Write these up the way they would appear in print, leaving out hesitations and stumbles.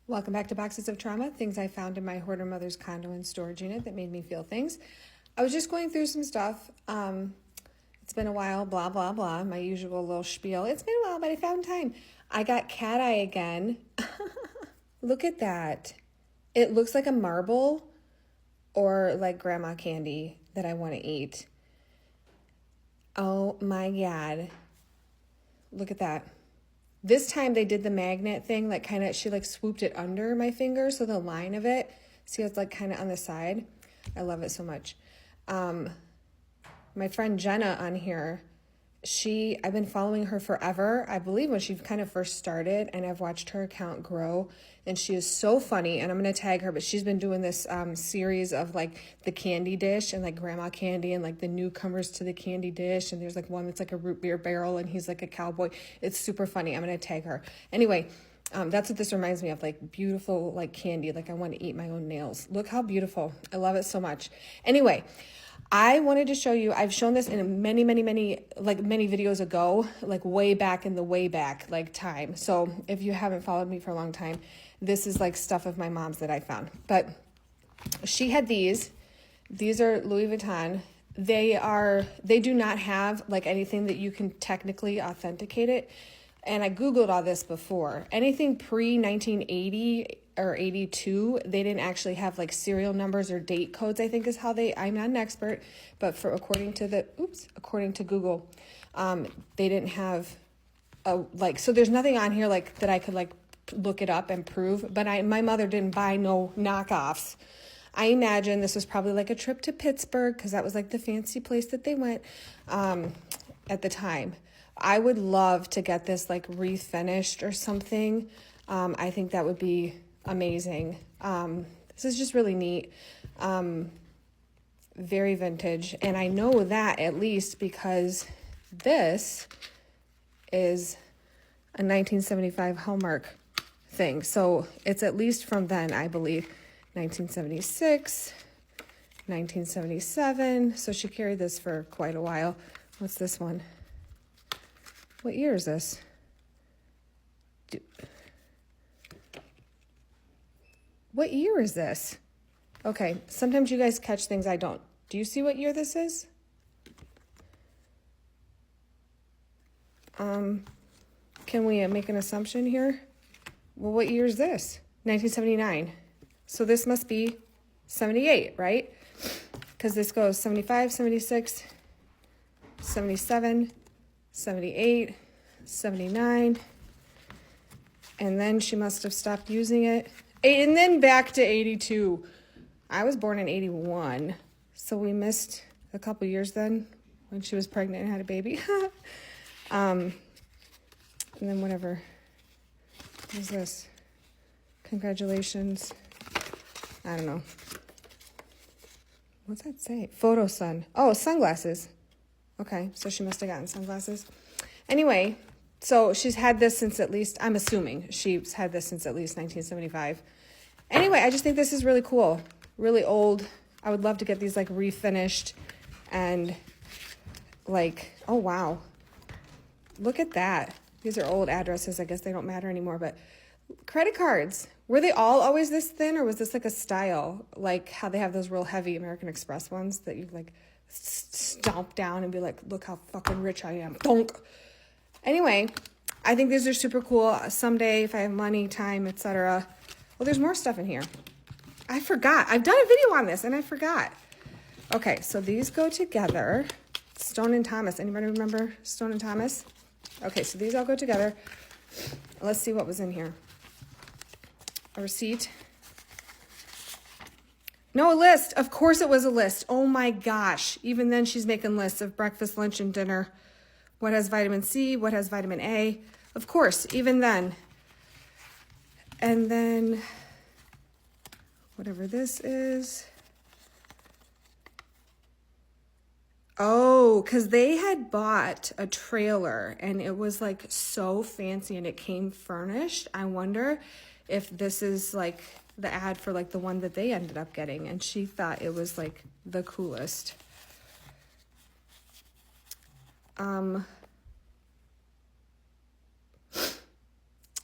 Welcome back to Boxes of Trauma, things I found in my hoarder mother's condo and storage unit that made me feel things. I was just going through some stuff. It's been a while, blah, blah, blah, my usual little spiel. It's been a while, but I found time. I got cat eye again. Look at that. It looks like a marble or like grandma candy that I want to eat. Oh my God. Look at that. This time they did the magnet thing, like kind of, she like swooped it under my finger. So the line of it, see how it's like kind of on the side. I love it so much. My friend Jenna on here, I've been following her forever. I believe when she kind of first started, and I've watched her account grow, and she is so funny, and I'm going to tag her, but she's been doing this series of like the candy dish and like grandma candy and like the newcomers to the candy dish, and there's like one that's like a root beer barrel and he's like a cowboy. It's super funny. I'm going to tag her. Anyway, that's what this reminds me of, like beautiful like candy. Like I want to eat my own nails. Look how beautiful. I love it so much. Anyway, I wanted to show you, I've shown this in many videos ago, like way back in the way back like time. So if you haven't followed me for a long time, this is like stuff of my mom's that I found. But she had these are Louis Vuitton. They do not have like anything that you can technically authenticate it. And I Googled all this before. Anything pre-1980 or 82, they didn't actually have like serial numbers or date codes, I think is how I'm not an expert, but according to Google, they didn't have so there's nothing on here like that I could like look it up and prove, but my mother didn't buy no knockoffs. I imagine this was probably like a trip to Pittsburgh because that was like the fancy place that they went at the time. I would love to get this like refinished or something. I think that would be amazing. This is just really neat. Very vintage. And I know that at least because this is a 1975 Hallmark thing. So it's at least from then, I believe. 1976, 1977. So she carried this for quite a while. What's this one? What year is this? What year is this? Okay, sometimes you guys catch things I don't. Do you see what year this is? Can we make an assumption here? Well, what year is this? 1979. So this must be 78, right? Because this goes 75, 76, 77, 78, 79, and then she must have stopped using it. And then back to 82. I was born in 81, so we missed a couple years then when she was pregnant and had a baby. And then whatever. What is this? Congratulations. I don't know. What's that say? Photo sun. Oh, sunglasses. Okay, so she must have gotten sunglasses. Anyway, so she's had this since at least, I'm assuming she's had this since at least 1975. Anyway, I just think this is really cool, really old. I would love to get these like refinished and like, oh wow, look at that. These are old addresses. I guess they don't matter anymore, but credit cards. Were they all always this thin, or was this like a style? Like how they have those real heavy American Express ones that you like stomp down and be like, look how fucking rich I am. Donk. Anyway, I think these are super cool. Someday, if I have money, time, etc. Well, there's more stuff in here. I forgot. I've done a video on this, and I forgot. Okay, so these go together. Stone and Thomas. Anybody remember Stone and Thomas? Okay, so these all go together. Let's see what was in here. A receipt. No, a list. Of course it was a list. Oh my gosh. Even then she's making lists of breakfast, lunch, and dinner. What has vitamin C? What has vitamin A? Of course, even then. And then whatever this is. Oh, because they had bought a trailer and it was like so fancy and it came furnished. I wonder if this is like the ad for like the one that they ended up getting, and she thought it was like the coolest. I'm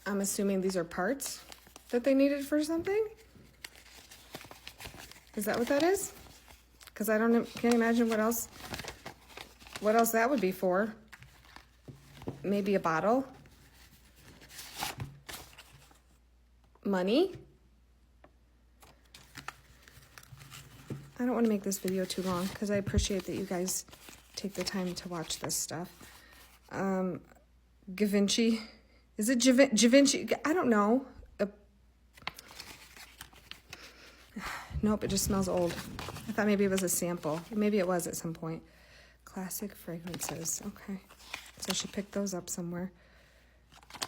assuming these are parts. that they needed for something? Is that what that is? Because I can't imagine what else that would be for. Maybe a bottle? Money? I don't want to make this video too long because I appreciate that you guys take the time to watch this stuff. Givenchy. Is it Givenchy? I don't know. Nope, it just smells old. I thought maybe it was a sample. Maybe it was at some point. Classic fragrances. Okay. So she picked those up somewhere.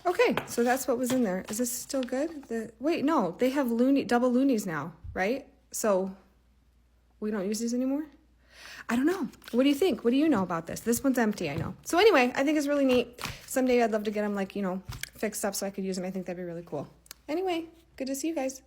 Okay, so that's what was in there. Is this still good? Wait, no. They have double loonies now, right? So we don't use these anymore? I don't know. What do you think? What do you know about this? This one's empty, I know. So anyway, I think it's really neat. Someday I'd love to get them, like, fixed up so I could use them. I think that'd be really cool. Anyway, good to see you guys.